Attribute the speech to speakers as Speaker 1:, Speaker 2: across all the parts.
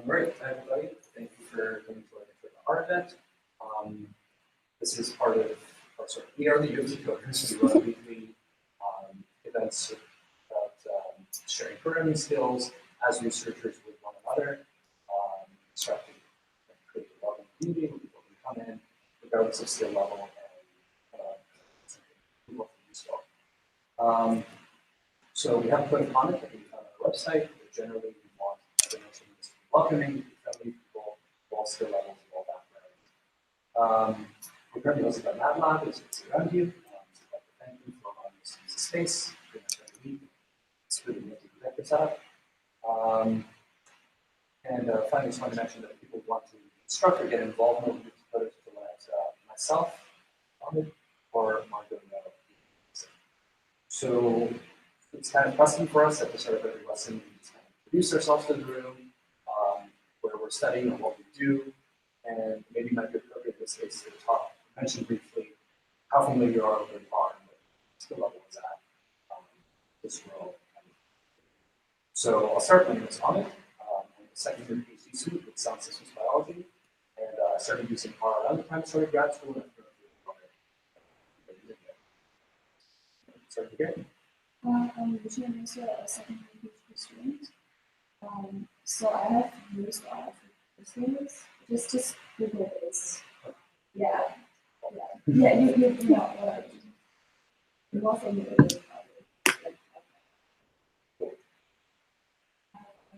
Speaker 1: Great, hi everybody. Thank you for coming to our event. This is part of, we are the UFC Coders. We run weekly events about sharing programming skills as researchers with one another, instructing and create a loving community where people can come in, regardless of skill level, and people can use well. So we have a code of conduct that can be found on our website, but generally we want everyone to be welcoming, friendly people, of all skill levels, of all backgrounds. We're currently hosted by MATLAB, as you can see around you. So I'd like to thank you for allowing us to use the space pretty much every week. It's really neat to get this up. Finally, just want to mention that if people want to instruct or get involved in the coders, to let myself, Ahmed, or Marco know. So it's kind of custom for us at the start of every lesson. We just kind of introduce ourselves to the room, where we're studying and what we do, and maybe it might be appropriate in this case to mention briefly how familiar you are with R and what skill level is at this role. So I'll start. My name is Ahmed. I'm a second year PhD student with sound systems biology, and I started using R around the time I started grad school. And start again.
Speaker 2: I'm usually also a second year PhD student. So I have used R for courses. Just Google this. Yeah. Yeah, you know what I mean. You're more familiar with it.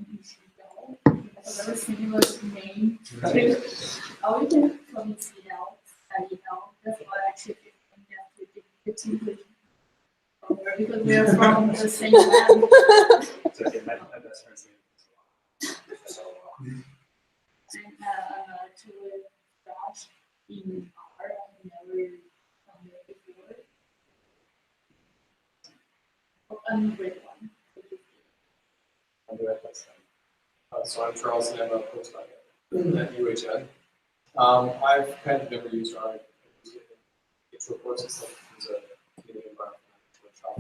Speaker 2: You should know. A very similar name. Oh, we can call it CL. That's why I actually it's English. Because we are from the same land.
Speaker 1: It's okay, my best friend's name is
Speaker 2: I'm actually Josh in R. I've never done it before. Oh, I'm a great one.
Speaker 1: I'll do it next time.
Speaker 3: So I'm Charles, and I'm a postdoc at UHN. I've kind of never used R. I've used it in intro courses, like there's a community environment workshop,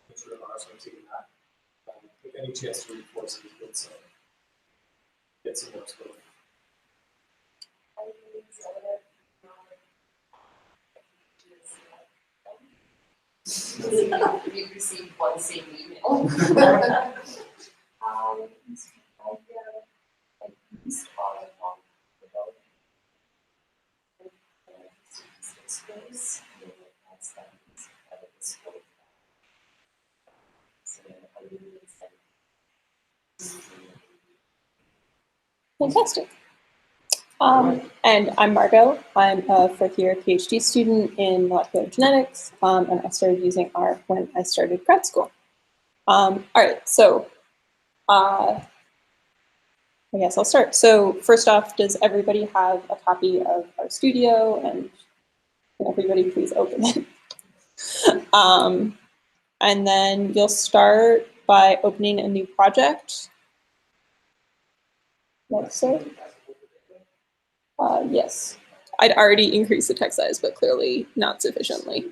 Speaker 3: intro to R, so I'm taking that. If any chance to read courses, get some more exposure.
Speaker 4: We received one same email.
Speaker 5: Fantastic. And I'm Margot. I'm a fourth year PhD student in molecular genetics, and I started using R when I started grad school. All right, so I guess I'll start. So first off, does everybody have a copy of RStudio? And can everybody please open it? And then you'll start by opening a new project. Like so. Yes, I'd already increased the text size, but clearly not sufficiently.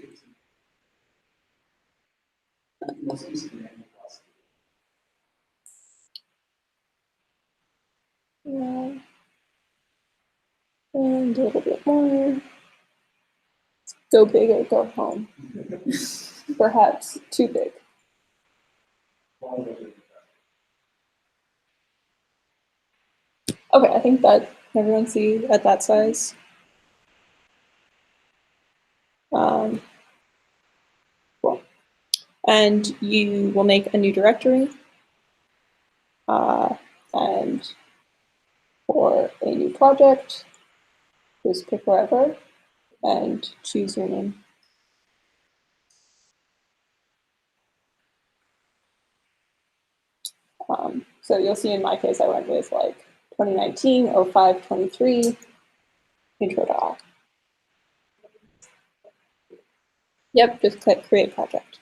Speaker 5: Yeah. And a little bit more. Go big or go home. Perhaps too big. Okay, I think that everyone see at that size. Cool. And you will make a new directory. And for a new project, just pick wherever and choose your name. So you'll see in my case, I went with like 2019, 05, 23, intro to R. Yep, just click create project.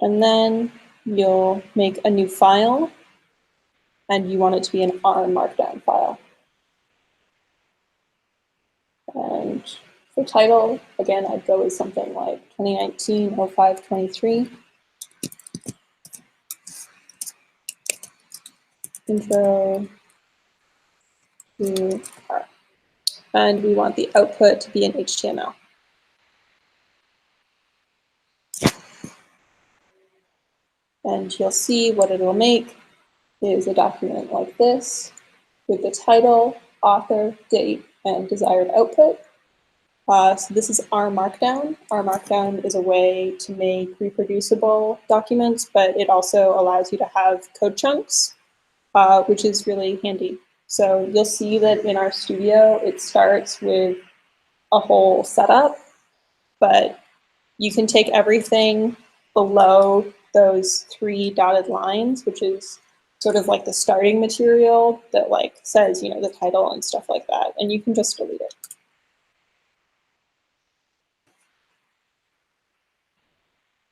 Speaker 5: And then you'll make a new file, and you want it to be an R Markdown file. And For title, again, I'd go with something like 2019-05-23. Intro to R. And we want the output to be in HTML. And you'll see what it'll make is a document like this with the title, author, date, and desired output. So this is R Markdown. R Markdown is a way to make reproducible documents, but it also allows you to have code chunks, which is really handy. So you'll see that in our studio, it starts with a whole setup, but you can take everything below those 3 dotted lines, which is sort of like the starting material that like says, the title and stuff like that, and you can just delete it.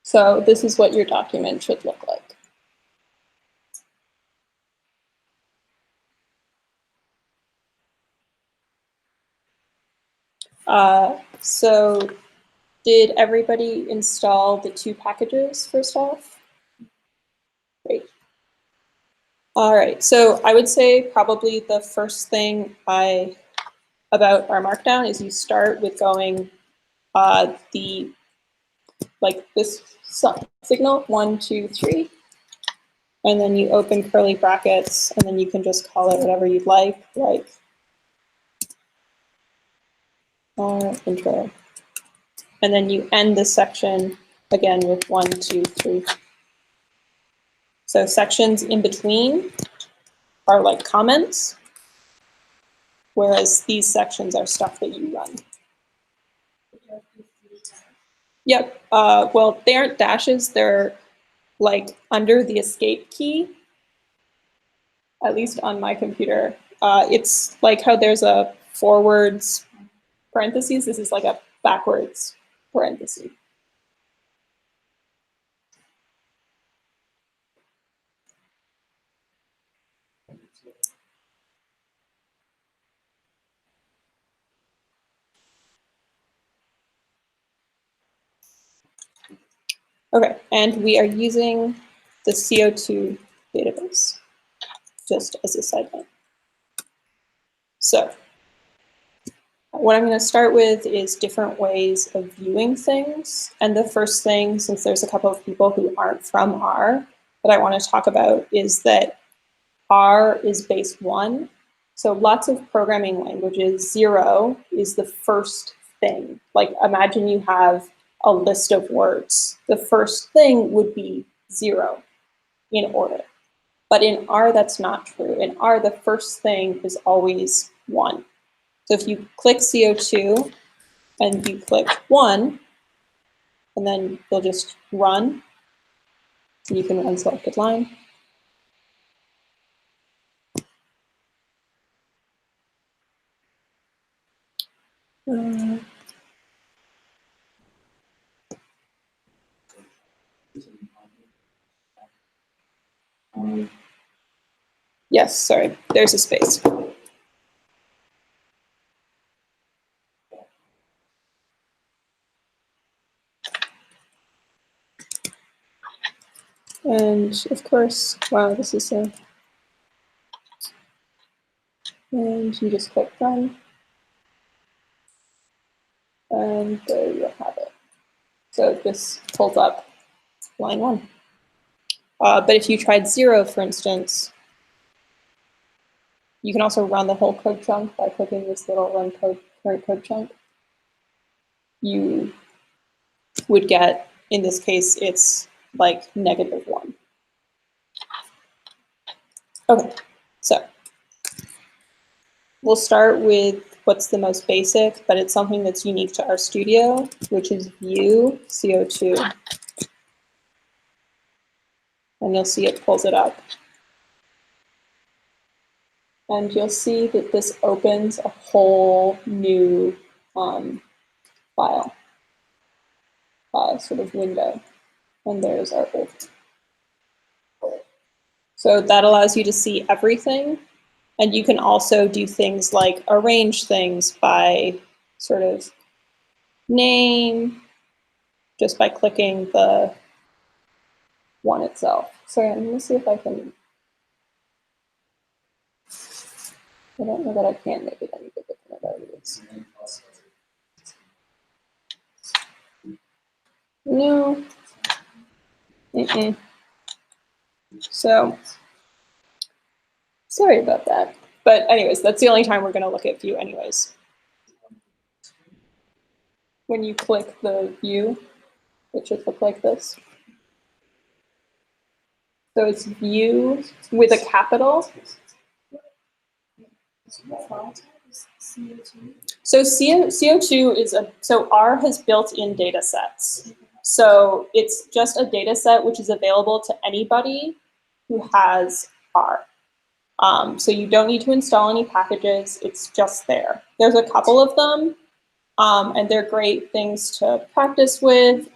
Speaker 5: So this is what your document should look like. So did everybody install the 2 packages first off? Great. All right, so I would say probably the first thing about our Markdown is you start with going this signal, 1, 2, 3, and then you open curly brackets, and then you can just call it whatever you'd like intro. And then you end this section again with 1, 2, 3. So sections in between are like comments, whereas these sections are stuff that you run. Yep, well, they aren't dashes, they're like under the escape key, at least on my computer. It's like how there's a forwards parentheses, this is like a backwards parenthesis. Okay, and we are using the CO2 database, just as a side note. So what I'm going to start with is different ways of viewing things. And the first thing, since there's a couple of people who aren't from R, that I want to talk about is that R is base 1. So lots of programming languages, 0 is the first thing. Like imagine you have a list of words. The first thing would be 0 in order. But in R, that's not true. In R, the first thing is always 1. So if you click CO2 and you click 1, and then you'll just run, and you can run selected line. Yes, sorry, there's a space. And of course, wow, this is a, and you just click run. And there you have it. So this pulls up line 1. But if you tried 0, for instance, you can also run the whole code chunk by clicking this little run current code chunk. You would get, in this case, it's like -1. Okay, so we'll start with what's the most basic, but it's something that's unique to RStudio, which is view CO2. And you'll see it pulls it up. And you'll see that this opens a whole new file, sort of window. And there's our old. So that allows you to see everything. And you can also do things like arrange things by sort of name just by clicking the one itself. So I'm going to see if I can. I don't know that I can make it any bigger than it already is. No. Mm-mm. So, sorry about that. But anyways, that's the only time we're going to look at view anyways. When you click the view, it should look like this. So it's view with a capital. So CO2 is so R has built-in data sets. So it's just a data set which is available to anybody who has R. So you don't need to install any packages, it's just there. There's a couple of them, and they're great things to practice with.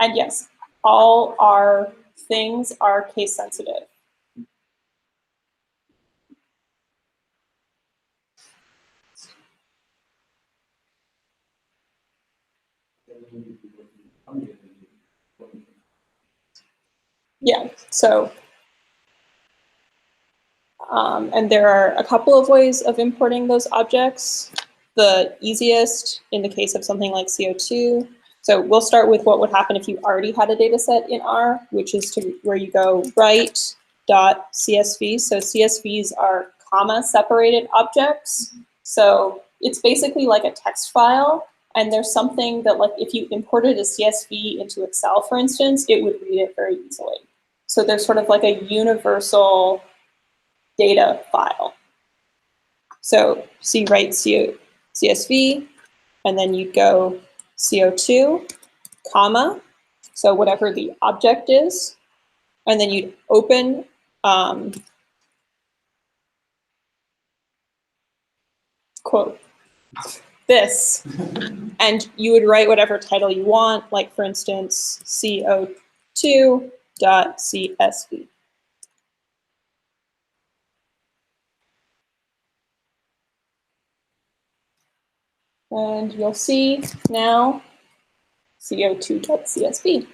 Speaker 5: And yes, all our things are case sensitive. Yeah, so, and there are a couple of ways of importing those objects. The easiest in the case of something like CO2. So we'll start with what would happen if you already had a data set in R, which is to where you go write.csv. So CSVs are comma separated objects. So it's basically like a text file. And there's something that, like, if you imported a CSV into Excel, for instance, it would read it very easily. So there's sort of like a universal data file. So you write CSV, and then you go CO2, comma, so whatever the object is, and then you'd open quote this, and you would write whatever title you want, like for instance, CO2.csv. And you'll see now CO2.csv.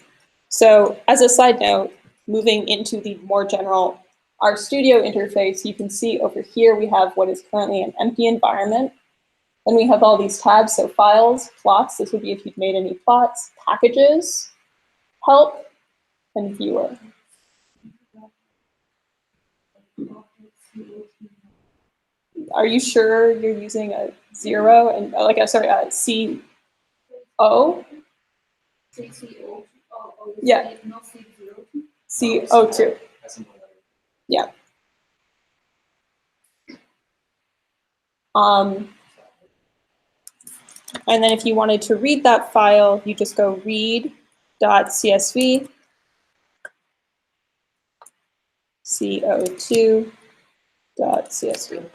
Speaker 5: So as a side note, moving into the more general RStudio interface, you can see over here we have what is currently an empty environment. Then we have all these tabs, so files, plots, this would be if you've made any plots, packages, help, and viewer. Are you sure you're using a 0 and CO? Yeah. CO2. Yeah. And then if you wanted to read that file, you just go read.csv, CO2.csv.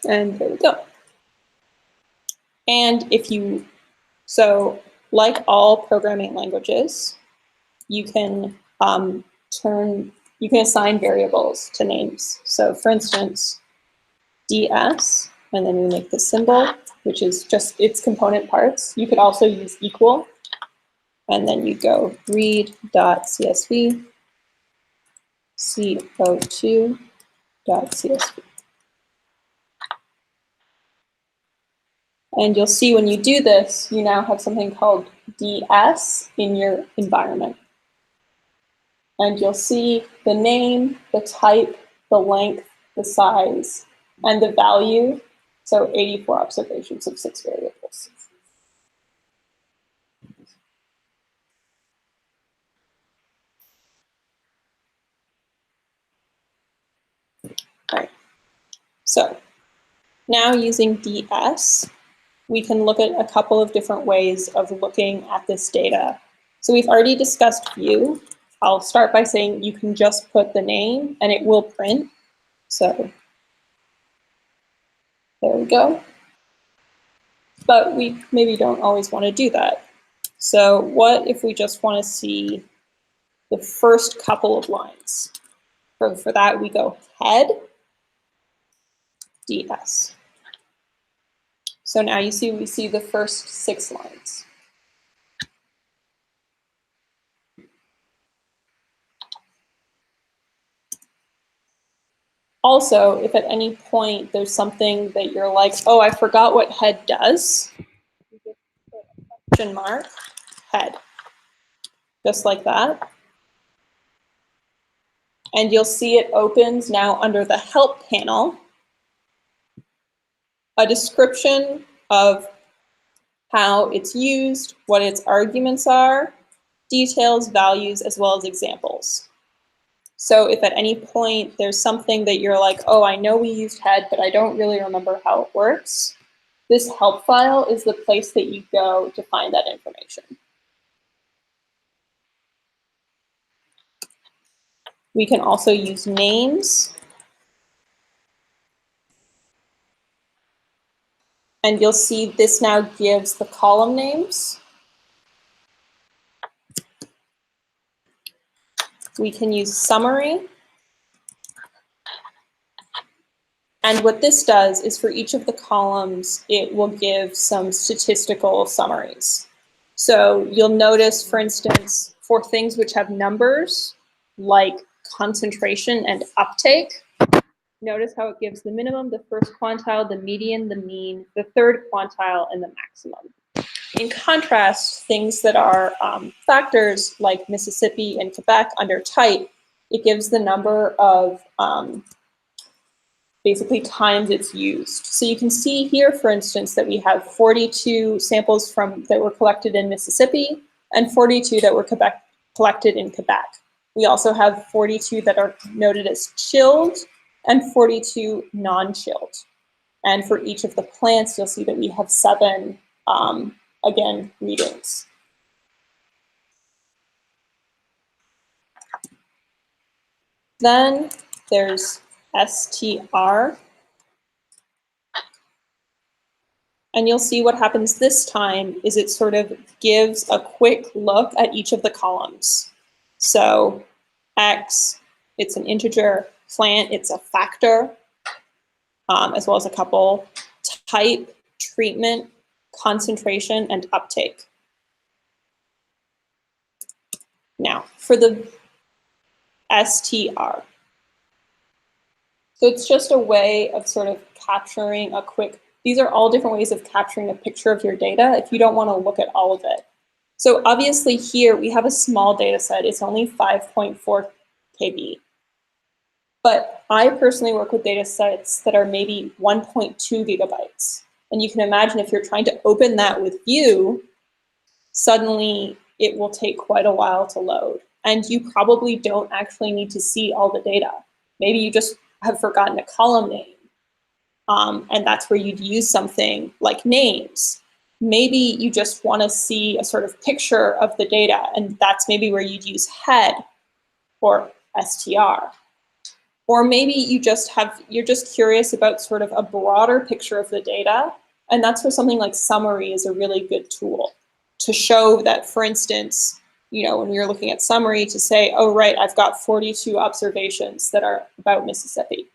Speaker 5: And there we go. And if you, so like all programming languages, you can you can assign variables to names. So for instance, ds, and then we make the symbol, which is just its component parts. You could also use equal, and then you go read.csv, CO2.csv. And you'll see when you do this, you now have something called ds in your environment. And you'll see the name, the type, the length, the size, and the value. So 84 observations of 6 variables. All right. So now using ds, we can look at a couple of different ways of looking at this data. So we've already discussed view. I'll start by saying you can just put the name and it will print. So there we go. But we maybe don't always want to do that. So what if we just want to see the first couple of lines? For that, we go head, DS. So now we see the first 6 lines. Also, if at any point there's something that you're like, oh, I forgot what head does, you just put a question mark, head, just like that. And you'll see it opens now under the help panel, a description of how it's used, what its arguments are, details, values, as well as examples. So if at any point there's something that you're like, oh, I know we used head, but I don't really remember how it works, this help file is the place that you go to find that information. We can also use names. And you'll see this now gives the column names. We can use summary. And what this does is for each of the columns, it will give some statistical summaries. So you'll notice, for instance, for things which have numbers, like concentration and uptake, notice how it gives the minimum, the first quantile, the median, the mean, the third quantile, and the maximum. In contrast, things that are factors like Mississippi and Quebec under type, it gives the number of basically times it's used. So you can see here, for instance, that we have 42 samples that were collected in Mississippi and 42 that were collected in Quebec. We also have 42 that are noted as chilled and 42 non-chilled. And for each of the plants, you'll see that we have 7, again, readings. Then there's STR. And you'll see what happens this time is it sort of gives a quick look at each of the columns. So X, it's an integer, plant, it's a factor, as well as a couple, type, treatment, concentration, and uptake. Now, for the STR. So it's just a way of sort of capturing a quick, these are all different ways of capturing a picture of your data if you don't want to look at all of it. So obviously here we have a small data set, it's only 5.4 KB. But I personally work with data sets that are maybe 1.2 gigabytes. And you can imagine if you're trying to open that with View, suddenly it will take quite a while to load. And you probably don't actually need to see all the data. Maybe you just have forgotten a column name. And that's where you'd use something like names. Maybe you just want to see a sort of picture of the data, and that's maybe where you'd use head or STR. Or maybe you're just curious about sort of a broader picture of the data, and that's where something like summary is a really good tool to show that, for instance, you know, when we were looking at summary to say, oh, right, I've got 42 observations that are about Mississippi.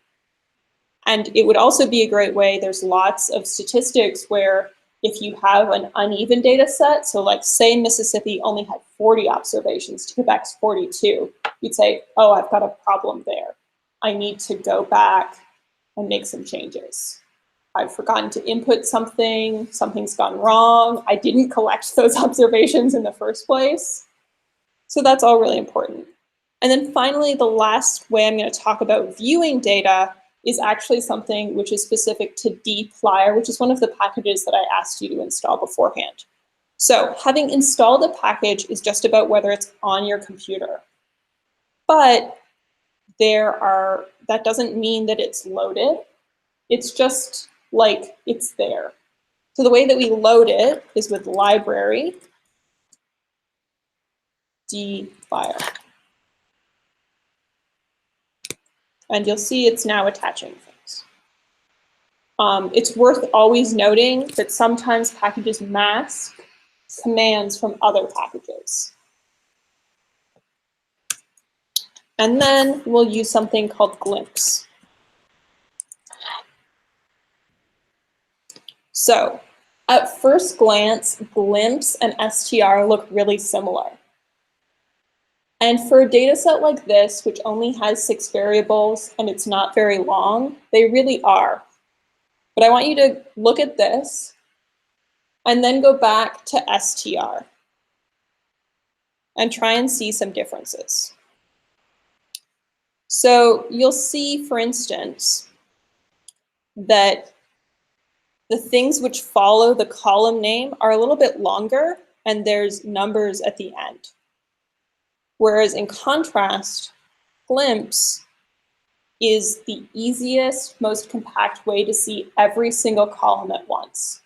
Speaker 5: And it would also be a great way, there's lots of statistics where if you have an uneven data set, so like say Mississippi only had 40 observations to Quebec's 42, you'd say, oh, I've got a problem there. I need to go back and make some changes. I've forgotten to input something, something's gone wrong, I didn't collect those observations in the first place. So that's all really important. And then finally, the last way I'm going to talk about viewing data is actually something which is specific to dplyr, which is one of the packages that I asked you to install beforehand. So having installed a package is just about whether it's on your computer. But that doesn't mean that it's loaded. It's just like it's there. So the way that we load it is with library dplyr. And you'll see it's now attaching things. It's worth always noting that sometimes packages mask commands from other packages. And then we'll use something called glimpse. So at first glance, glimpse and str look really similar. And for a data set like this, which only has 6 variables and it's not very long, they really are. But I want you to look at this and then go back to str and try and see some differences. So you'll see, for instance, that the things which follow the column name are a little bit longer and there's numbers at the end. Whereas in contrast, glimpse is the easiest, most compact way to see every single column at once.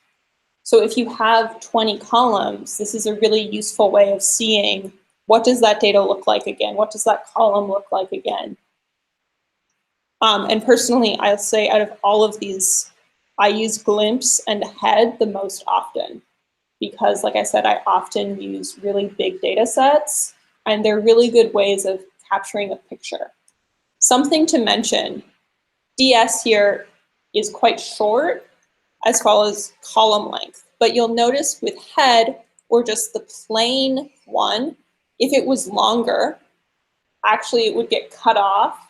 Speaker 5: So if you have 20 columns, this is a really useful way of seeing what does that data look like again? What does that column look like again? And personally, I'll say out of all of these, I use glimpse and head the most often because, like I said, I often use really big data sets and they're really good ways of capturing a picture. Something to mention, DS here is quite short as far as column length, but you'll notice with head or just the plain one, if it was longer, actually it would get cut off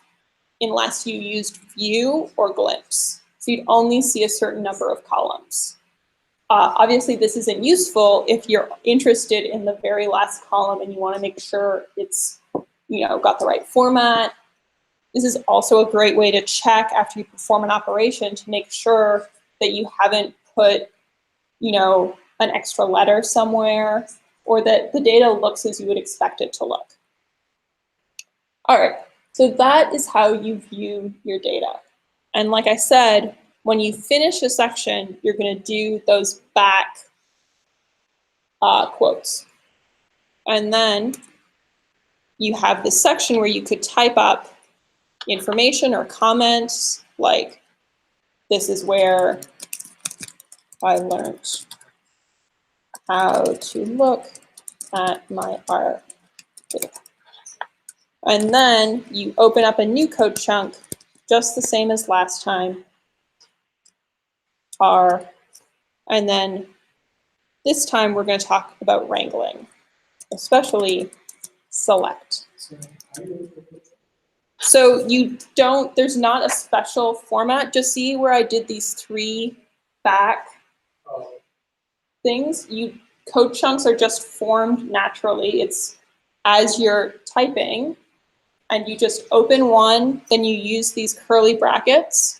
Speaker 5: unless you used view or glimpse. So you'd only see a certain number of columns. Obviously, this isn't useful if you're interested in the very last column and you want to make sure it's, got the right format. This is also a great way to check after you perform an operation to make sure that you haven't put, an extra letter somewhere or that the data looks as you would expect it to look. All right, so that is how you view your data. And like I said, when you finish a section, you're going to do those back quotes. And then you have this section where you could type up information or comments like, this is where I learned how to look at my art data. And then you open up a new code chunk, just the same as last time, R, and then this time we're going to talk about wrangling, especially select. So there's not a special format. Just see where I did these 3 back things. Code chunks are just formed naturally. It's as you're typing, and you just open one, then you use these curly brackets,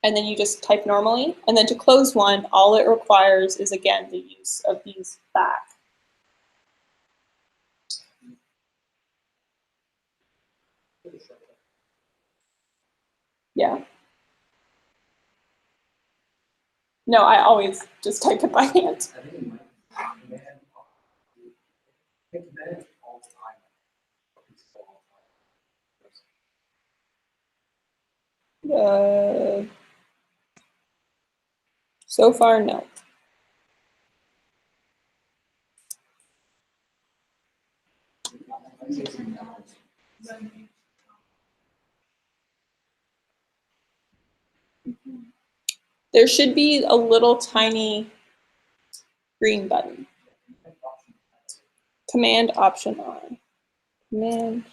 Speaker 5: and then you just type normally. And then to close one, all it requires is, again, the use of these back. Yeah. No, I always just type it by hand.
Speaker 1: I think it might command all the time.
Speaker 5: So far, no. There should be a little tiny green button. Command Option I. Command.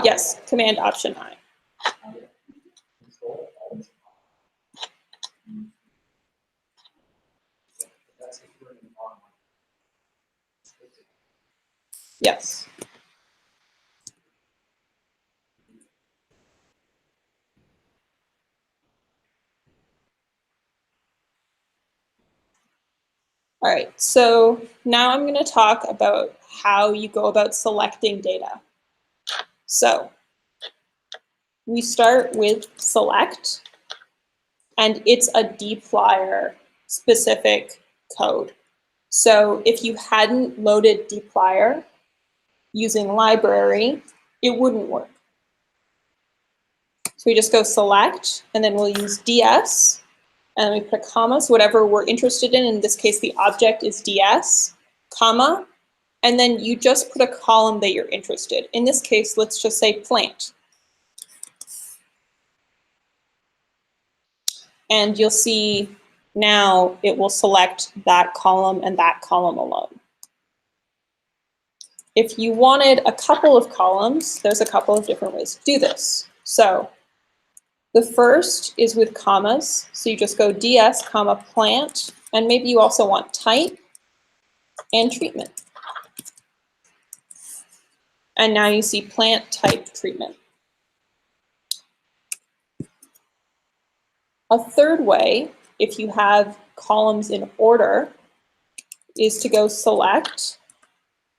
Speaker 5: Yes, Command Option I. Yes. All right, so now I'm going to talk about how you go about selecting data. So we start with select, and it's a dplyr specific code. So if you hadn't loaded dplyr using library, it wouldn't work. So we just go select, and then we'll use ds, and we put a comma, so whatever we're interested in this case, the object is ds, comma, and then you just put a column that you're interested. In this case, let's just say plant. And you'll see now it will select that column and that column alone. If you wanted a couple of columns, there's a couple of different ways to do this. So the first is with commas. So you just go ds, comma, plant, and maybe you also want type and treatment. And now you see plant type treatment. A third way, if you have columns in order, is to go select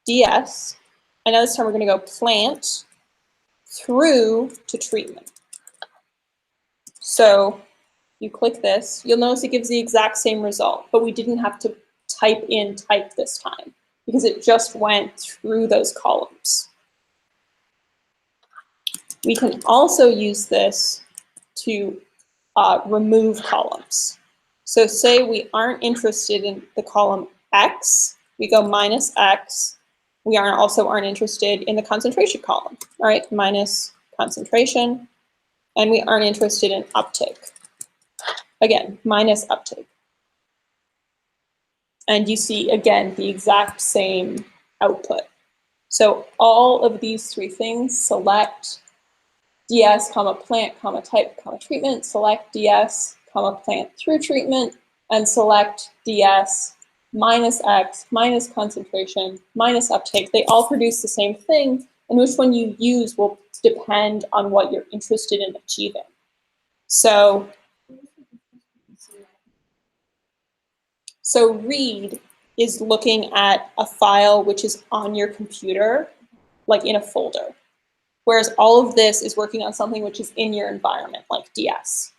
Speaker 5: ds, and now this time we're going to go plant through to treatment. So you click this, you'll notice it gives the exact same result, but we didn't have to type in type this time because it just went through those columns. We can also use this to remove columns. So say we aren't interested in the column X, we go minus X. We also aren't interested in the concentration column, all right, minus concentration. And we aren't interested in uptake. Again, minus uptake. And you see, again, the exact same output. So all of these three things, select ds, comma, plant, comma, type, comma, treatment, select ds, comma, plant through treatment, and select ds minus X, minus concentration, minus uptake. They all produce the same thing, and which one you use will depend on what you're interested in achieving. So read is looking at a file which is on your computer, like in a folder. Whereas all of this is working on something which is in your environment, like DS.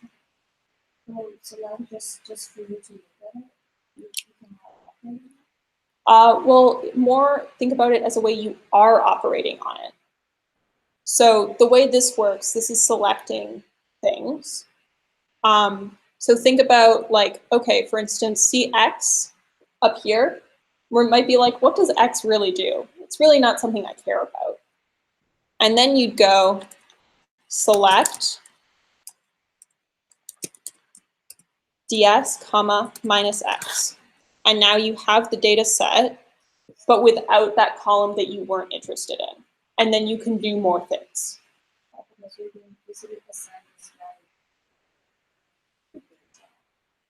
Speaker 2: Oh, so that just for you to look at it? You can have it.
Speaker 5: Well, more think about it as a way you are operating on it. So the way this works, this is selecting things. So think about like, okay, for instance, see X up here, where it might be like, what does X really do? It's really not something I care about. And then you'd go select ds, comma, minus X. And now you have the data set, but without that column that you weren't interested in. And then you can do more things.
Speaker 2: Because you're doing basically the same as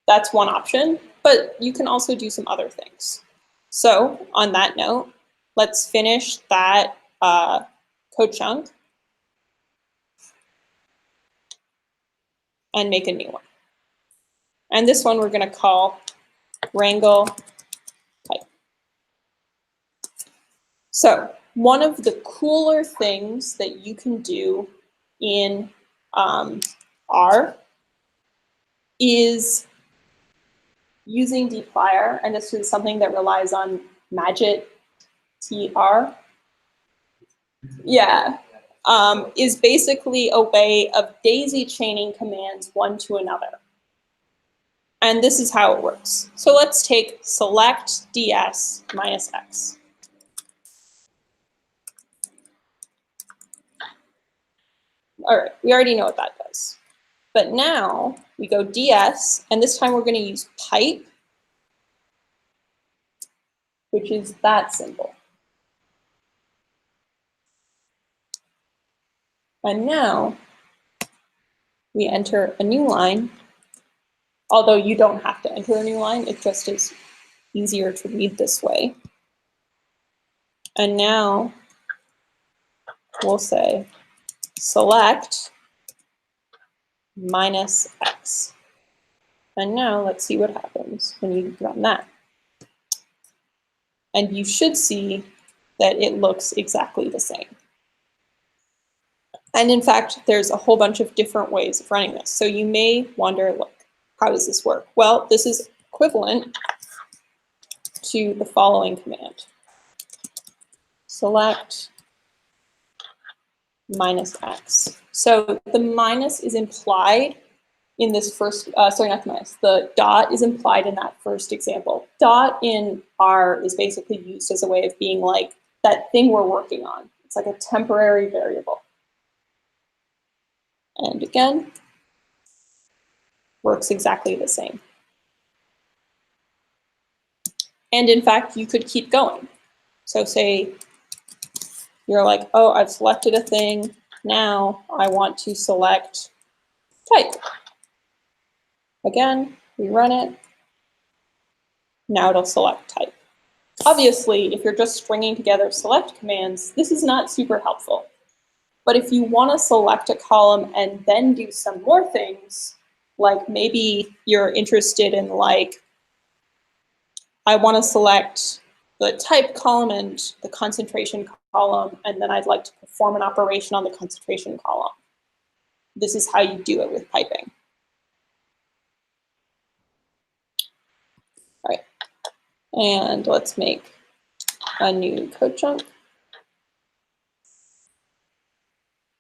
Speaker 5: That's one option, but you can also do some other things. So on that note, let's finish that code chunk and make a new one. And this one we're going to call wrangle type. So one of the cooler things that you can do in R is using dplyr, and this is something that relies on magit tr. Yeah, is basically a way of daisy chaining commands one to another. And this is how it works. So let's take select ds minus X. All right, we already know what that does. But now we go ds, and this time we're going to use pipe, which is that symbol. And now we enter a new line, although you don't have to enter a new line, it just is easier to read this way. And now we'll say select minus X. And now let's see what happens when you run that. And you should see that it looks exactly the same. And in fact, there's a whole bunch of different ways of running this. So you may wonder, look, how does this work? Well, this is equivalent to the following command. Select minus X. So the minus is implied in this first, sorry, not the minus, the dot is implied in that first example. Dot in R is basically used as a way of being like that thing we're working on. It's like a temporary variable. And again, works exactly the same. And in fact, you could keep going. So say you're like, oh, I've selected a thing. Now I want to select type. Again, we run it. Now it'll select type. Obviously, if you're just stringing together select commands, this is not super helpful. But if you want to select a column and then do some more things, like maybe you're interested in like, I want to select the type column and the concentration column, and then I'd like to perform an operation on the concentration column. This is how you do it with piping. All right, and let's make a new code chunk.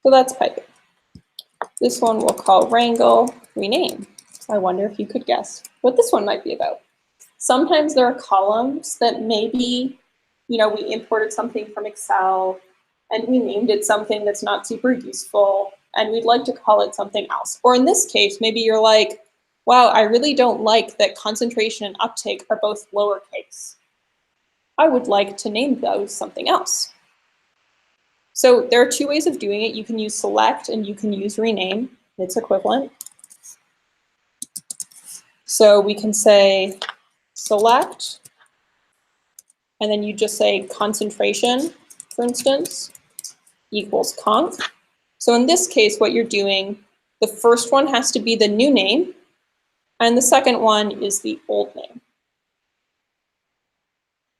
Speaker 5: So that's piping. This one we'll call wrangle rename. I wonder if you could guess what this one might be about. Sometimes there are columns that maybe, we imported something from Excel and we named it something that's not super useful and we'd like to call it something else. Or in this case, maybe you're like, wow, I really don't like that concentration and uptake are both lowercase. I would like to name those something else. So there are two ways of doing it. You can use select and you can use rename. It's equivalent. So we can say select, and then you just say concentration, for instance, equals conc. So in this case, what you're doing, the first one has to be the new name, and the second one is the old name.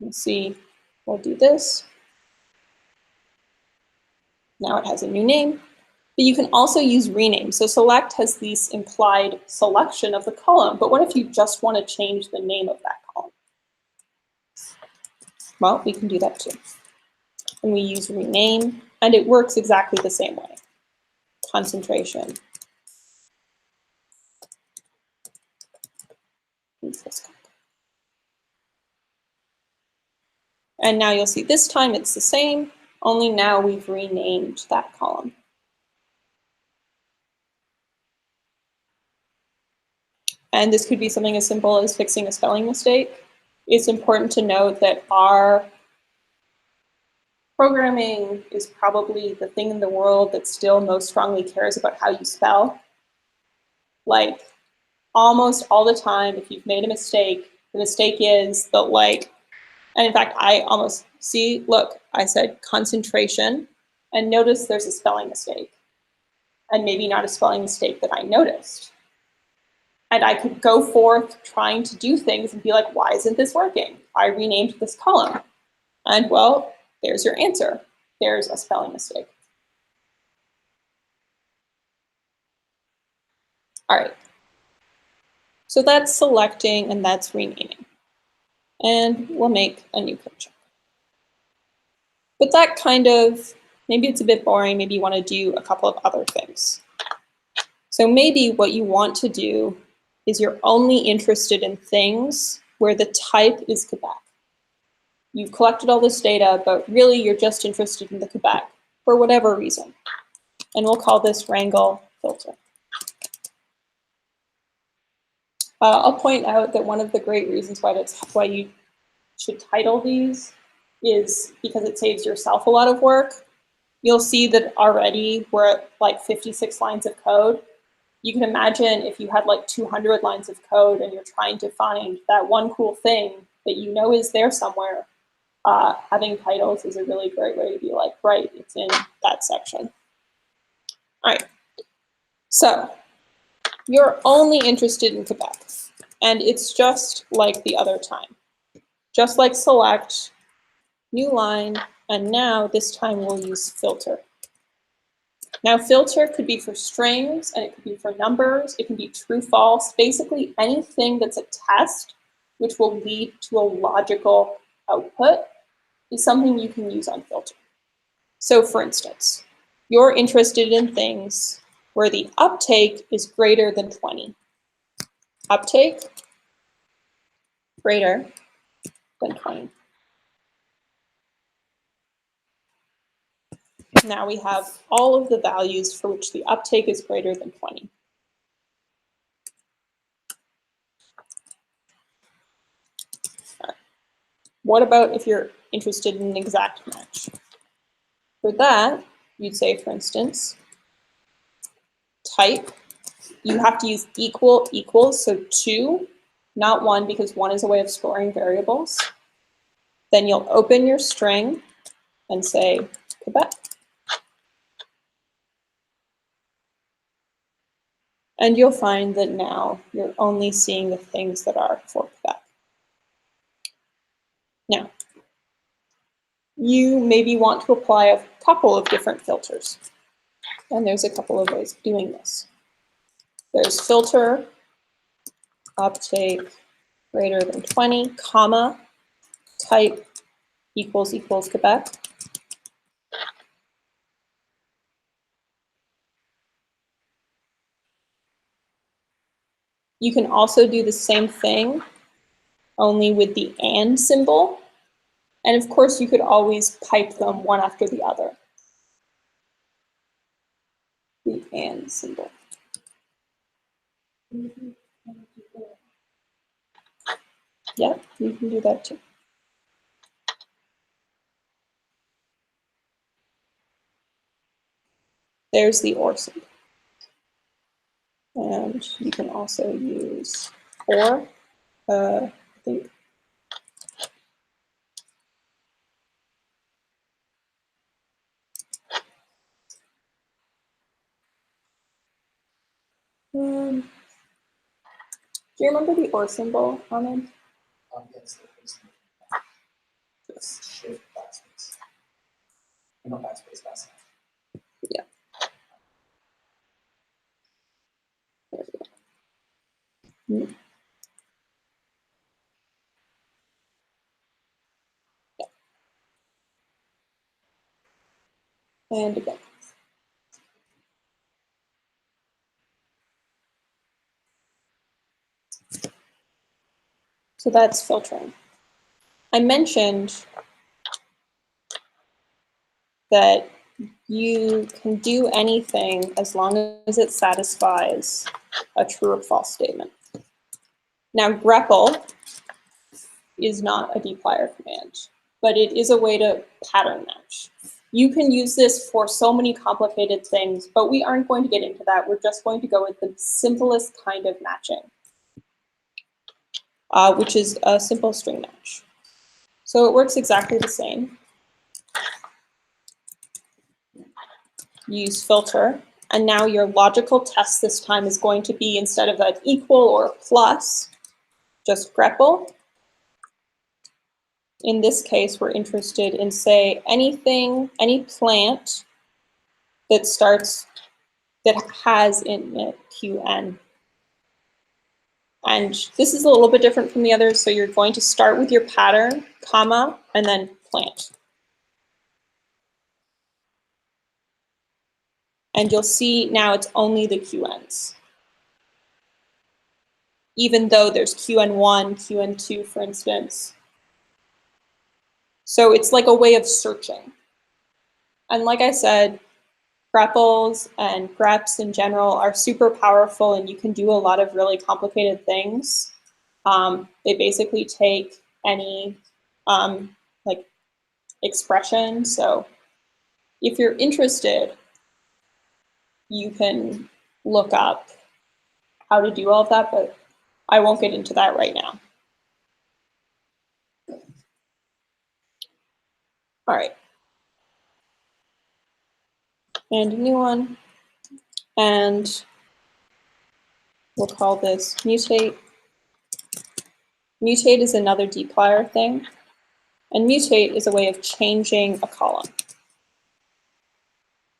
Speaker 5: Let's see, we'll do this. Now it has a new name, but you can also use rename. So select has this implied selection of the column, but what if you just want to change the name of that column? Well, we can do that too. And we use rename, and it works exactly the same way. Concentration. And now you'll see this time it's the same, only now we've renamed that column. And this could be something as simple as fixing a spelling mistake. It's important to note that our programming is probably the thing in the world that still most strongly cares about how you spell. Like almost all the time, if you've made a mistake, the mistake is that and in fact, I almost, see, look, I said concentration, and notice there's a spelling mistake. And maybe not a spelling mistake that I noticed. And I could go forth trying to do things and be like, why isn't this working? I renamed this column. And well, there's your answer. There's a spelling mistake. All right. So that's selecting and that's renaming. And we'll make a new code chunk. But that kind of, maybe it's a bit boring. Maybe you want to do a couple of other things. So maybe what you want to do is you're only interested in things where the type is Quebec. You've collected all this data, but really you're just interested in the Quebec for whatever reason. And we'll call this wrangle filter. I'll point out that one of the great reasons why you should title these is because it saves yourself a lot of work. You'll see that already we're at like 56 lines of code. You can imagine if you had like 200 lines of code and you're trying to find that one cool thing that you know is there somewhere, having titles is a really great way to be like, right, it's in that section. All right, so you're only interested in Quebec, and it's just like the other time. Just like select, new line, and now this time we'll use filter. Now filter could be for strings and it could be for numbers. It can be true, false, basically anything that's a test which will lead to a logical output is something you can use on filter. So for instance, you're interested in things where the uptake is greater than 20. Uptake greater than 20. Now we have all of the values for which the uptake is greater than 20. What about if you're interested in an exact match? For that, you'd say, for instance, type. You have to use equal equals, so 2, not 1, because 1 is a way of storing variables. Then you'll open your string and say Quebec. And you'll find that now you're only seeing the things that are for Quebec. Now, you maybe want to apply a couple of different filters. And there's a couple of ways of doing this. There's filter uptake greater than 20, comma, type equals equals Quebec. You can also do the same thing, only with the and symbol. And of course, you could always pipe them one after the other. The and symbol. Yeah, you can do that too. There's the or symbol. And you can also use or, I think. Do you remember the or symbol, Ahmed?
Speaker 1: Yes, it's shift backspace. No, backspace, backspace.
Speaker 5: Yeah. There we go. Yeah. And again. So that's filtering. I mentioned that you can do anything as long as it satisfies a true or false statement. Now, grepl is not a dplyr command, but it is a way to pattern match. You can use this for so many complicated things, but we aren't going to get into that. We're just going to go with the simplest kind of matching, which is a simple string match. So it works exactly the same. Use filter, and now your logical test this time is going to be, instead of an equal or a plus, just grepl. In this case, we're interested in, say, anything, any plant that starts, that has in it qn. And this is a little bit different from the others, so you're going to start with your pattern, comma, and then plant. And you'll see now it's only the qn's. Even though there's qn1, qn2, for instance. So it's like a way of searching. And like I said, grepls and greps in general are super powerful, and you can do a lot of really complicated things. They basically take any like expression. So if you're interested, you can look up how to do all of that, but I won't get into that right now. All right. And a new one. And we'll call this mutate. Mutate is another dplyr thing. And mutate is a way of changing a column.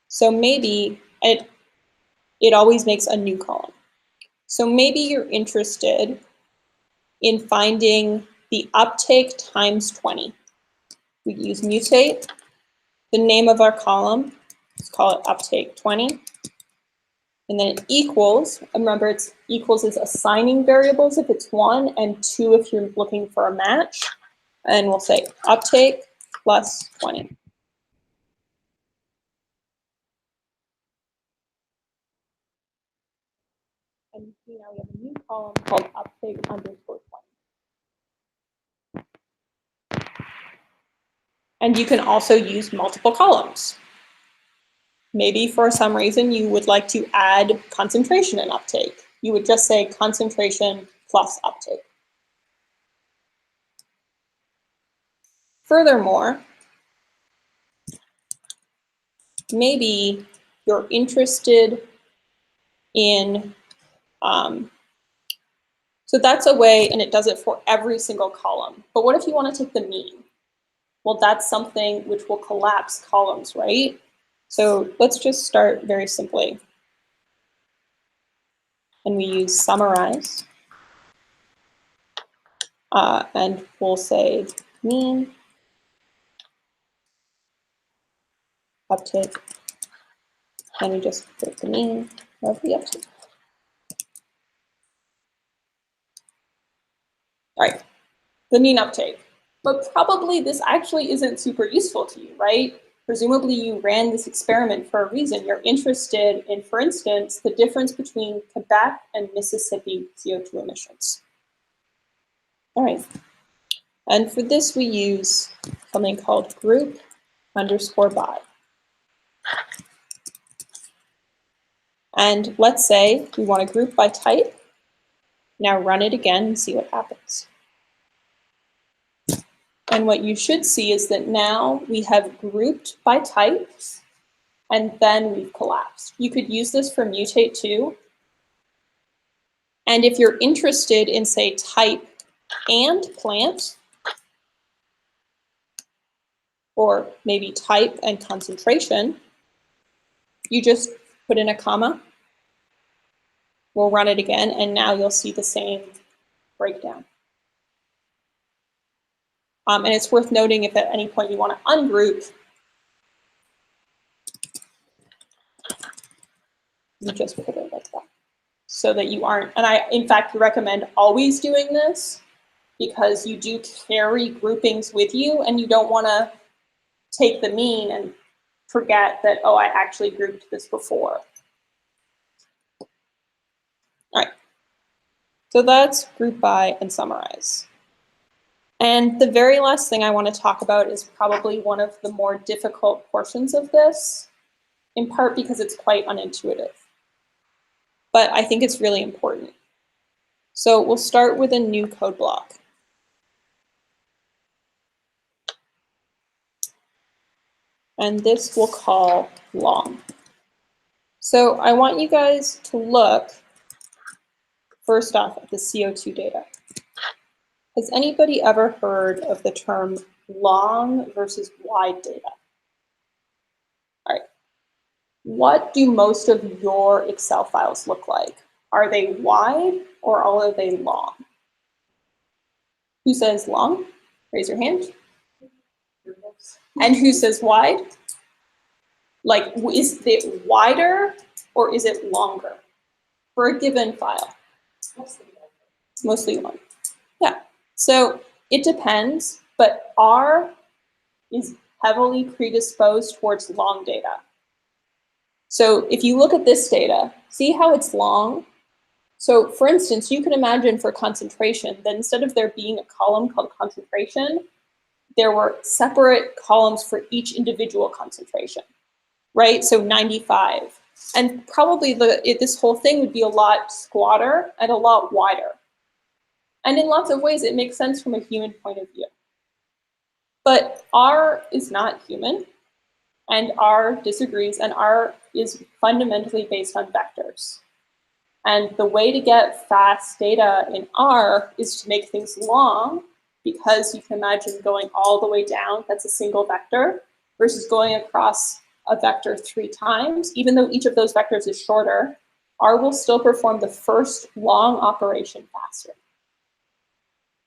Speaker 5: So maybe it always makes a new column. So maybe you're interested in finding the uptake times 20. We use mutate, the name of our column, let's call it uptake 20. And then it equals, remember it's equals is assigning variables if it's 1, and 2 if you're looking for a match. And we'll say uptake plus 20. And you see now we have a new column called uptake underscore 20. And you can also use multiple columns. Maybe for some reason you would like to add concentration and uptake. You would just say concentration plus uptake. Furthermore, maybe you're interested in, so that's a way, and it does it for every single column. But what if you want to take the mean? Well, that's something which will collapse columns, right? So let's just start very simply. And we use summarize. And we'll say mean, uptake, and we just put the mean of the uptake. All right, the mean uptake. But probably this actually isn't super useful to you, right? Presumably you ran this experiment for a reason. You're interested in, for instance, the difference between Quebec and Mississippi CO2 emissions. All right, and for this we use something called group underscore by. And let's say we want to group by type. Now run it again and see what happens. And what you should see is that now we have grouped by type, and then we've collapsed. You could use this for mutate too. And if you're interested in, say, type and plant, or maybe type and concentration, you just put in a comma. We'll run it again, and now you'll see the same breakdown. And it's worth noting if at any point you want to ungroup, you just put it like that, so that you aren't, and I, in fact, recommend always doing this because you do carry groupings with you and you don't want to take the mean and forget that, oh, I actually grouped this before. All right, so that's group by and summarize. And the very last thing I want to talk about is probably one of the more difficult portions of this, in part because it's quite unintuitive. But I think it's really important. So we'll start with a new code block. And this we'll call long. So I want you guys to look first off at the CO2 data. Has anybody ever heard of the term long versus wide data? All right. What do most of your Excel files look like? Are they wide or are they long? Who says long? Raise your hand. And who says wide? Like, is it wider or is it longer for a given file? Mostly long. Yeah. So it depends, but R is heavily predisposed towards long data. So if you look at this data, see how it's long? So for instance, you can imagine for concentration that instead of there being a column called concentration, there were separate columns for each individual concentration, right? So 95. And probably this whole thing would be a lot squatter and a lot wider. And in lots of ways, it makes sense from a human point of view. But R is not human, and R disagrees, and R is fundamentally based on vectors. And the way to get fast data in R is to make things long, because you can imagine going all the way down, that's a single vector, versus going across a vector 3 times. Even though each of those vectors is shorter, R will still perform the first long operation faster.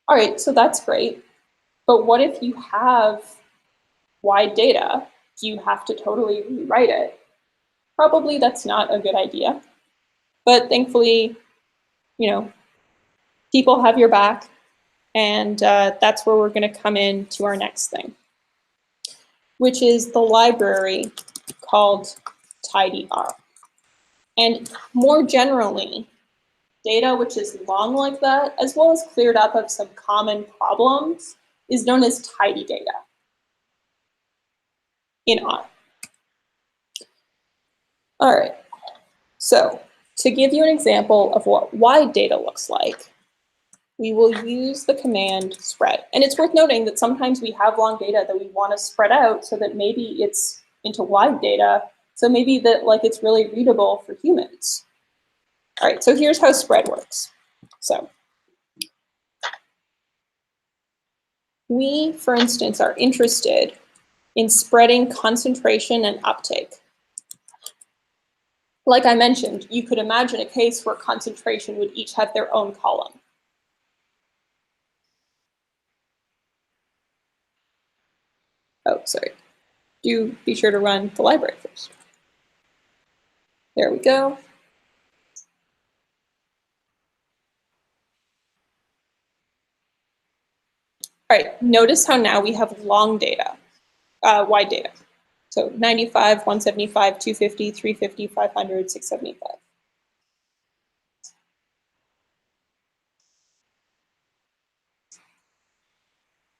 Speaker 5: All right, so that's great. But what if you have wide data? Do you have to totally rewrite it? Probably that's not a good idea. But thankfully, you know, people have your back, and that's where we're going to come in to our next thing, which is the library called tidyr. And more generally, data which is long like that, as well as cleared up of some common problems, is known as tidy data. in R. All right, so to give you an example of what wide data looks like, we will use the command spread. And it's worth noting that sometimes we have long data that we want to spread out so that maybe it's into wide data, so maybe that like it's really readable for humans. All right, so here's how spread works. So we, for instance, are interested in spreading concentration and uptake. Like I mentioned, you could imagine a case where concentration would each have their own column. Oh, sorry. Do be sure to run the library first. There we go. All right, notice how now we have long data, wide data. So 95, 175, 250, 350, 500, 675.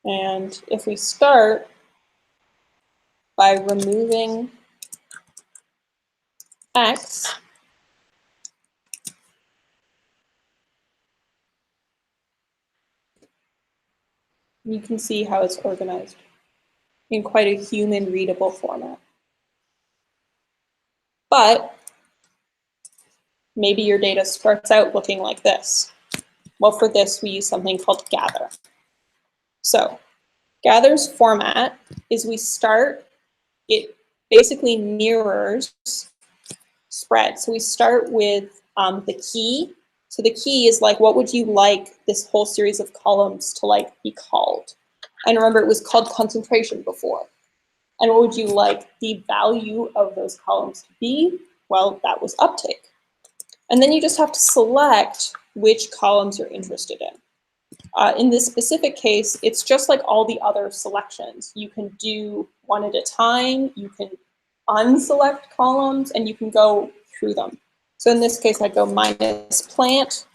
Speaker 5: And if we start by removing X, you can see how it's organized in quite a human readable format. But maybe your data starts out looking like this. Well, for this, we use something called gather. So gather's format is we start, it basically mirrors spread. So we start with the key. So the key is like, what would you like this whole series of columns to like be called? And remember, it was called concentration before. And what would you like the value of those columns to be? Well, that was uptake. And then you just have to select which columns you're interested in. In this specific case, it's just like all the other selections. You can do one at a time, you can unselect columns, and you can go through them. So in this case, I go minus plant,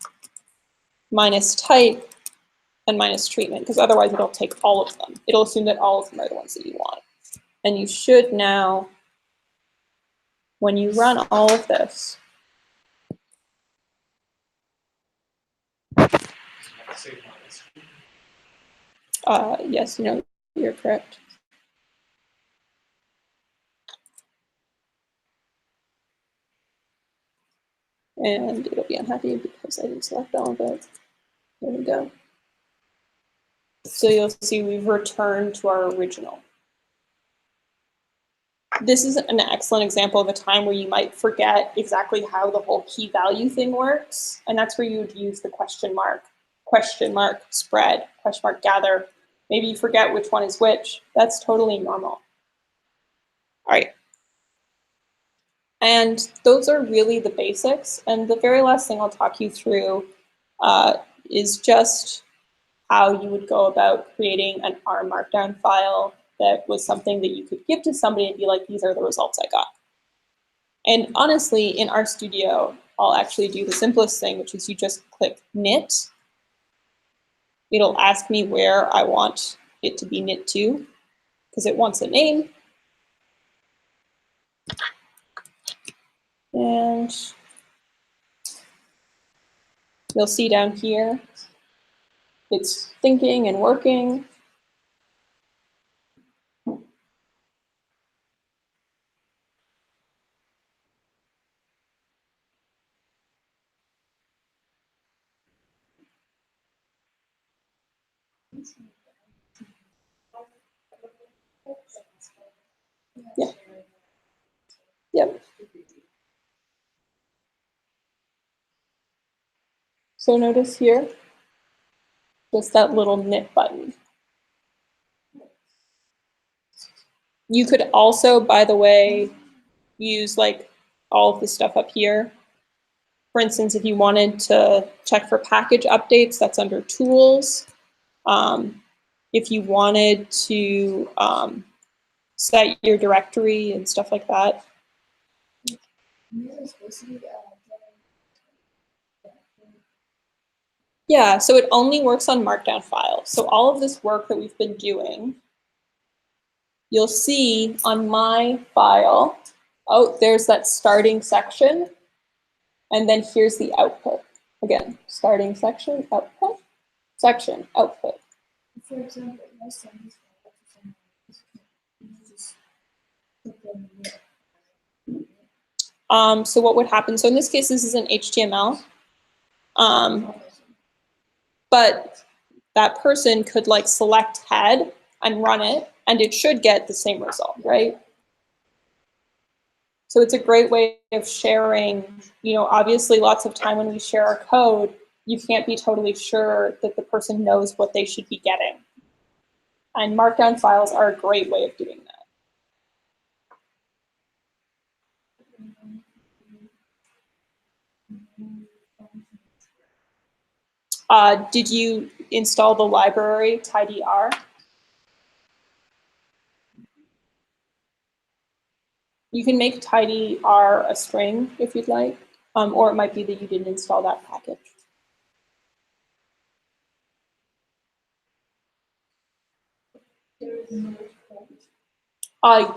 Speaker 5: minus type, and minus treatment, because otherwise it'll take all of them. It'll assume that all of them are the ones that you want. And you should now, when you run all of this, yes, no, you're correct. And it'll be unhappy because I didn't select all of it. There we go. So you'll see we've returned to our original. This is an excellent example of a time where you might forget exactly how the whole key value thing works. And that's where you would use the question mark spread, question mark gather. Maybe you forget which one is which. That's totally normal. All right. And those are really the basics. And the very last thing I'll talk you through is just how you would go about creating an R Markdown file that was something that you could give to somebody and be like, these are the results I got. And honestly, in RStudio, I'll actually do the simplest thing, which is you just click knit. It'll ask me where I want it to be knit to, because it wants a name. And you'll see down here, it's thinking and working. Yeah. Yep. So notice here, just that little knit button. You could also, by the way, use like all of the stuff up here. For instance, if you wanted to check for package updates, that's under tools. If you wanted to set your directory and stuff like that. Yeah, so it only works on Markdown files. So all of this work that we've been doing you'll see on my file, oh, there's that starting section. And then here's the output. Again, starting section, output, section, output.
Speaker 2: For example, last time this file to someone, you just put them in there.
Speaker 5: So what would happen? So in this case, this is an HTML. But that person could like select head and run it, and it should get the same result, right? So it's a great way of sharing, you know, obviously lots of time when we share our code, you can't be totally sure that the person knows what they should be getting. And Markdown files are a great way of doing that. Did you install the library tidyr? You can make tidyr a string if you'd like, or it might be that you didn't install that package.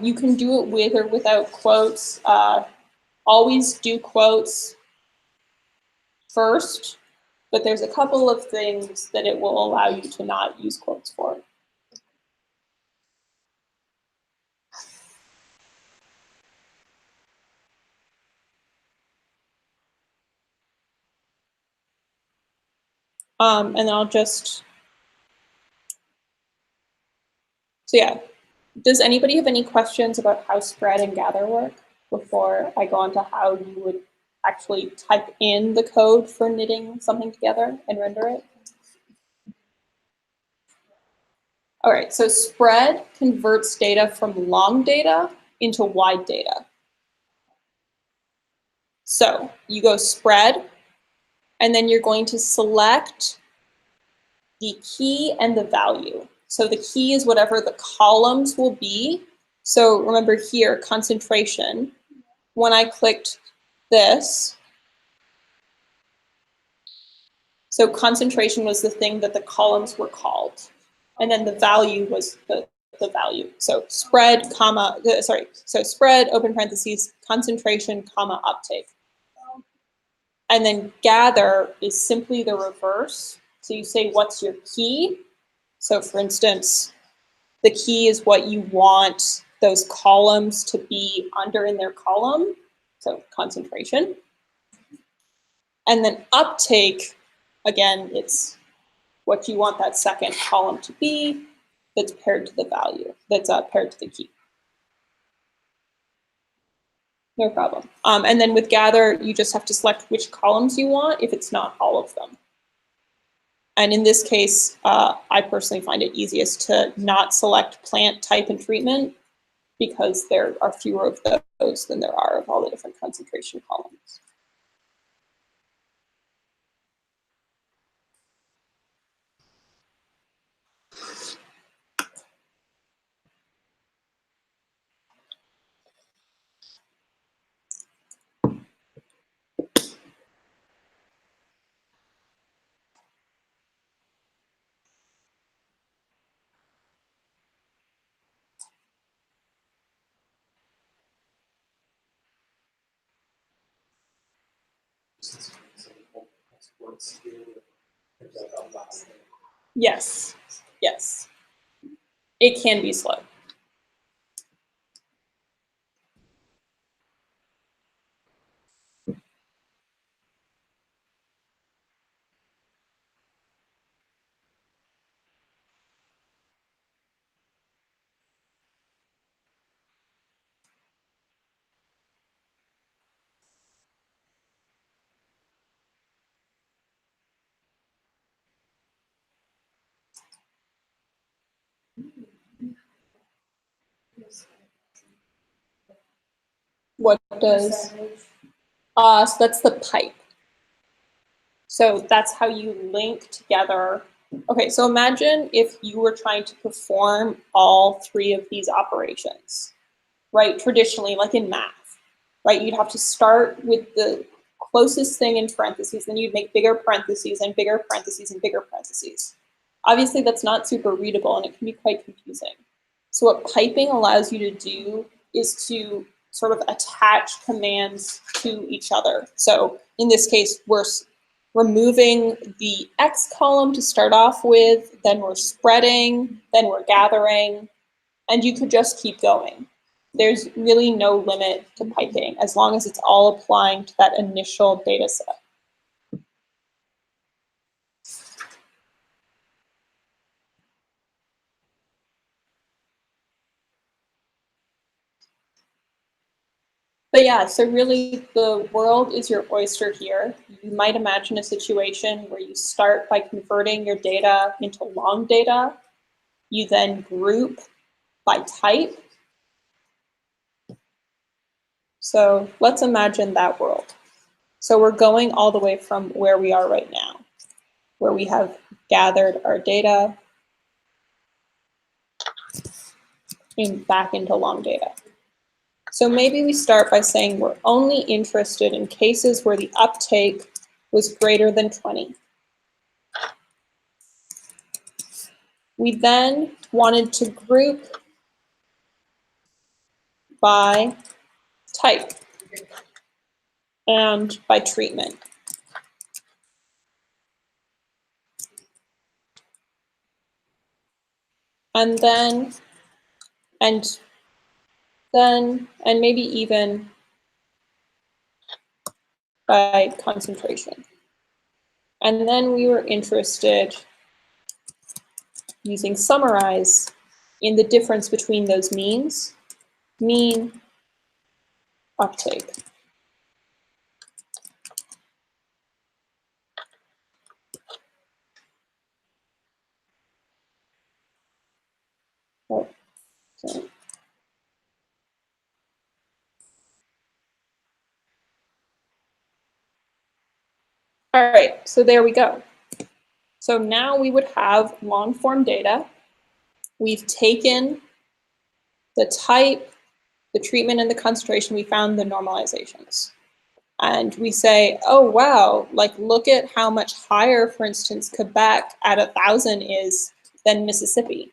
Speaker 5: You can do it with or without quotes. Always do quotes first, but there's a couple of things that it will allow you to not use quotes for. And then I'll just, so yeah. Does anybody have any questions about how spread and gather work before I go on to how you would actually type in the code for knitting something together and render it? All right, so spread converts data from long data into wide data. So you go spread, and then you're going to select the key and the value. So the key is whatever the columns will be. So remember here, concentration. When I clicked this, so concentration was the thing that the columns were called. And then the value was the value. So spread, comma, so spread, open parentheses, concentration, comma, uptake. And then gather is simply the reverse. So you say, what's your key? So for instance, the key is what you want those columns to be under in their column. So concentration. And then uptake, again, it's what you want that second column to be that's paired to the value, that's paired to the key. No problem. And then with gather, you just have to select which columns you want if it's not all of them. And in this case, I personally find it easiest to not select plant type and treatment because there are fewer of those than there are of all the different concentration columns. Yes, yes. It can be slow. What does? So that's the pipe. So that's how you link together. Okay, so imagine if you were trying to perform all three of these operations, right? Traditionally, like in math, right? You'd have to start with the closest thing in parentheses, then you'd make bigger parentheses and bigger parentheses and bigger parentheses. Obviously, that's not super readable and it can be quite confusing. So what piping allows you to do is to sort of attach commands to each other. So in this case, we're removing the X column to start off with, then we're spreading, then we're gathering, and you could just keep going. There's really no limit to piping as long as it's all applying to that initial data set. But yeah, so really the world is your oyster here. You might imagine a situation where you start by converting your data into long data. You then group by type. So let's imagine that world. So we're going all the way from where we are right now, where we have gathered our data back into long data. So maybe we start by saying we're only interested in cases where the uptake was greater than 20. We then wanted to group by type and by treatment. And maybe even by concentration. And then we were interested, using summarize, in the difference between those means, mean, uptake. Oh, sorry. All right, so there we go. So now we would have long form data. We've taken the type, the treatment, and the concentration. We found the normalizations. And we say, oh, wow, like look at how much higher, for instance, Quebec at 1,000 is than Mississippi.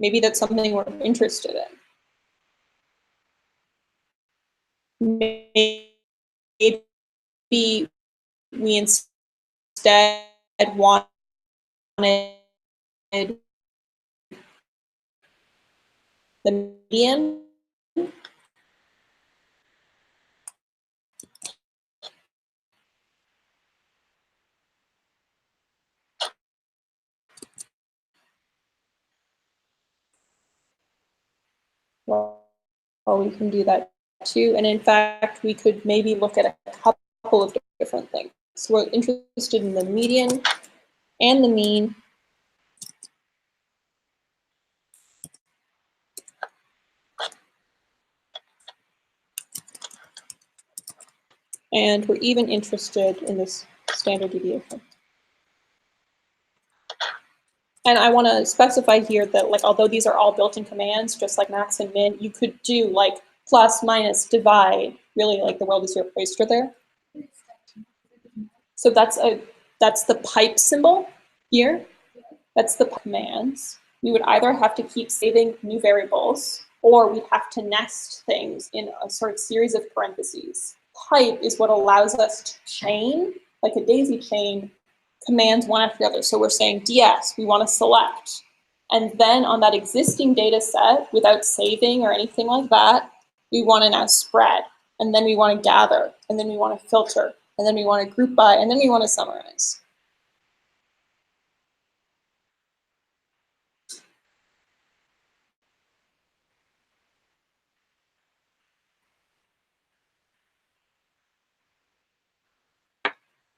Speaker 5: Maybe that's something we're interested in. Maybe we instead wanted the median. Well, we can do that too. And in fact, we could maybe look at a couple of different things. So we're interested in the median and the mean. And we're even interested in this standard deviation. And I want to specify here that, like, although these are all built-in commands, just like max and min, you could do like plus, minus, divide. Really, like the world is your oyster there. So that's the pipe symbol here. That's the commands. We would either have to keep saving new variables, or we'd have to nest things in a sort of series of parentheses. Pipe is what allows us to chain, like a daisy chain, commands one after the other. So we're saying DS, we want to select. And then on that existing data set, without saving or anything like that, we want to now spread. And then we want to gather. And then we want to filter. And then we want to group by. And then we want to summarize.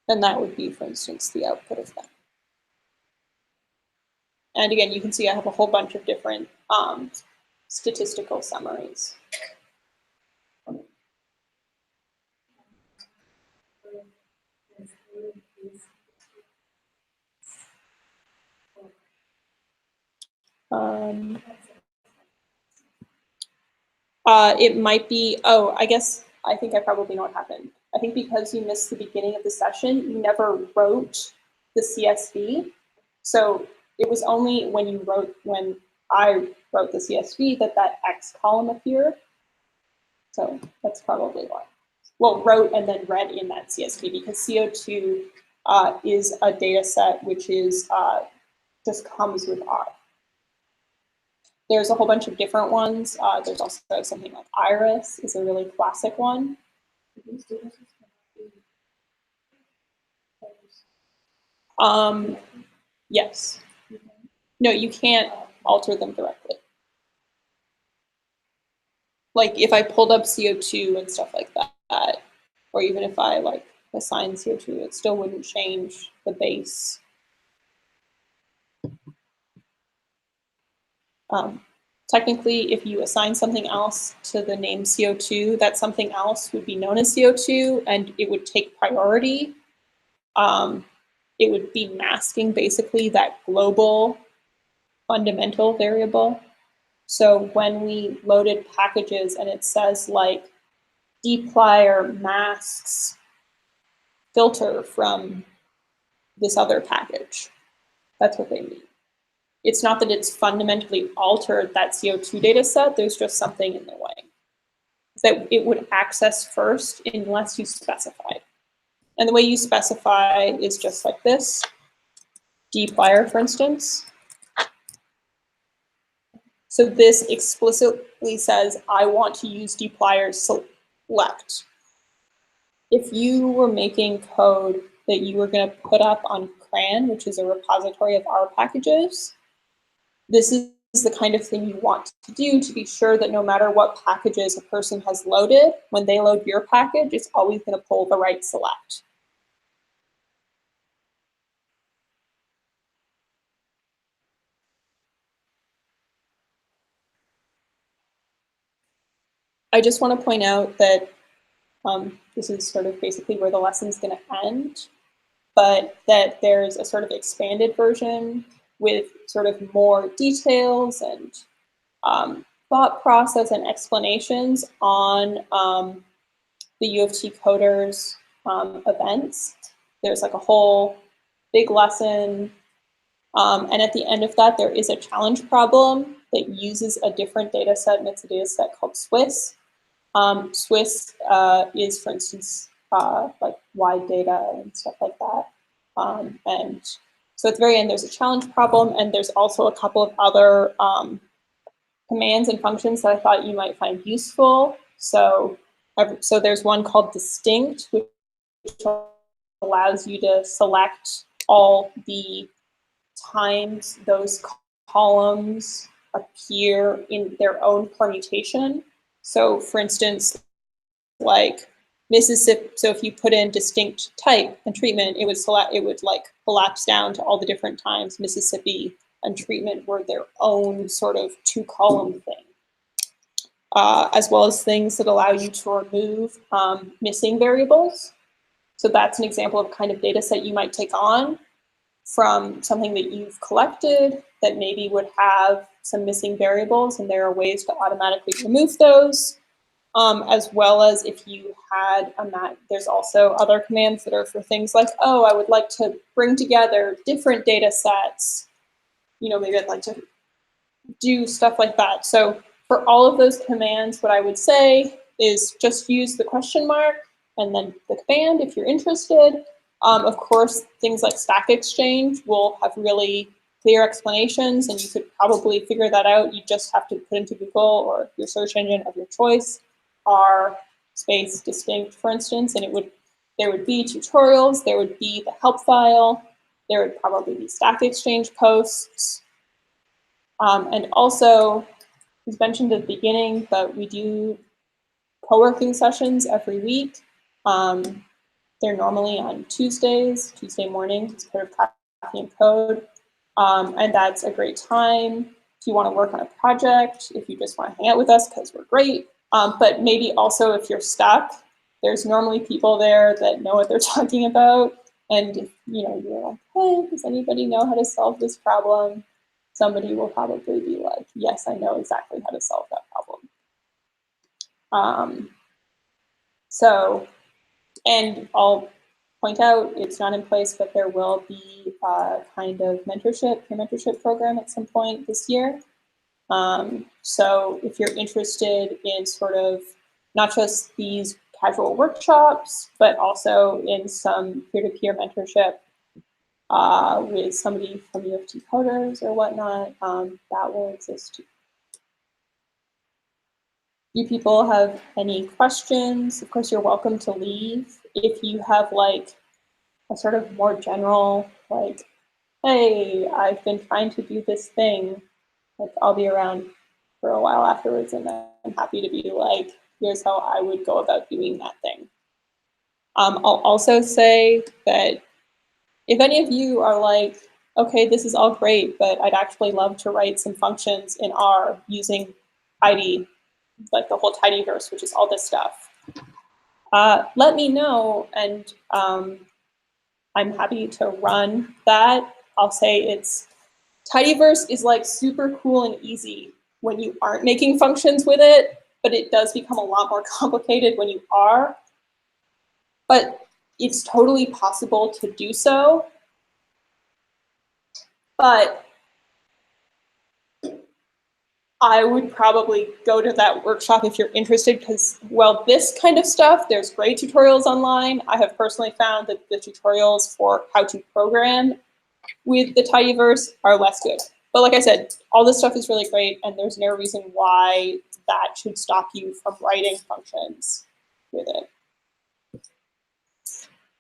Speaker 5: And that would be, for instance, the output of that. And again, you can see I have a whole bunch of different statistical summaries. It might be, oh, I think I probably know what happened. I think because you missed the beginning of the session, you never wrote the CSV. So it was only when you wrote, when I wrote the CSV that X column appeared. So that's probably why. Well, wrote and then read in that CSV, because CO2 is a data set which is just comes with R. There's a whole bunch of different ones. There's also something like Iris is a really classic one.
Speaker 2: These data sets cannot be
Speaker 5: Yes. No, you can't alter them directly. Like if I pulled up CO2 and stuff like that, or even if I like assign CO2, it still wouldn't change the base. Technically, if you assign something else to the name CO2, that something else would be known as CO2 and it would take priority. It would be masking basically that global fundamental variable. So when we loaded packages and it says like dplyr masks filter from this other package, that's what they mean. It's not that it's fundamentally altered that CO2 data set, there's just something in the way that it would access first unless you specify. And the way you specify is just like this. Dplyr, for instance. So this explicitly says, I want to use dplyr select. If you were making code that you were going to put up on CRAN, which is a repository of R packages, this is the kind of thing you want to do to be sure that no matter what packages a person has loaded, when they load your package, it's always going to pull the right select. I just want to point out that this is sort of basically where the lesson's going to end, but that there's a sort of expanded version with sort of more details and thought process and explanations on the U of T Coders events. There's like a whole big lesson. And at the end of that, there is a challenge problem that uses a different data set, and it's a data set called Swiss. Swiss is, for instance, like wide data and stuff like that. And so at the very end, there's a challenge problem, and there's also a couple of other commands and functions that I thought you might find useful. So there's one called distinct, which allows you to select all the times those columns appear in their own permutation. So for instance, like Mississippi, so if you put in distinct type and treatment, it would like collapse down to all the different times Mississippi and treatment were their own sort of 2-column thing. As well as things that allow you to remove missing variables. So that's an example of kind of data set you might take on from something that you've collected that maybe would have some missing variables, and there are ways to automatically remove those. As well as if you had there's also other commands that are for things like, oh, I would like to bring together different data sets. You know, maybe I'd like to do stuff like that. So for all of those commands, what I would say is just use the question mark and then the command if you're interested. Of course, things like Stack Exchange will have really clear explanations, and you could probably figure that out. You just have to put into Google or your search engine of your choice R space distinct, for instance, and there would be tutorials, there would be the help file, there would probably be Stack Exchange posts. And also, it was mentioned at the beginning, but we do co-working sessions every week. They're normally on Tuesday morning. It's part of Coffee and Code. And that's a great time if you want to work on a project, if you just want to hang out with us because we're great. But maybe also if you're stuck, there's normally people there that know what they're talking about. And if you're like, hey, does anybody know how to solve this problem? Somebody will probably be like, yes, I know exactly how to solve that problem. And I'll point out, it's not in place, but there will be a kind of mentorship program at some point this year. So if you're interested in sort of not just these casual workshops, but also in some peer-to-peer mentorship with somebody from U of T Coders or whatnot, that will exist too. You people have any questions? Of course, you're welcome to leave. If you have like a sort of more general, like, hey, I've been trying to do this thing, like I'll be around for a while afterwards, and I'm happy to be like, here's how I would go about doing that thing. I'll also say that if any of you are like, okay, this is all great, but I'd actually love to write some functions in R using tidy, like the whole tidyverse, which is all this stuff, let me know, and I'm happy to run that. I'll say it's, tidyverse is like super cool and easy when you aren't making functions with it, but it does become a lot more complicated when you are. But it's totally possible to do so. But I would probably go to that workshop if you're interested, because, well, this kind of stuff, there's great tutorials online. I have personally found that the tutorials for how to program with the tidyverse are less good. But like I said, all this stuff is really great, and there's no reason why that should stop you from writing functions with it.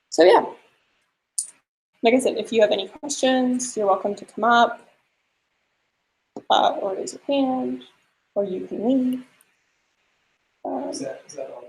Speaker 5: So yeah, like I said, if you have any questions, you're welcome to come up or raise your hand, or you can leave.
Speaker 3: Is that all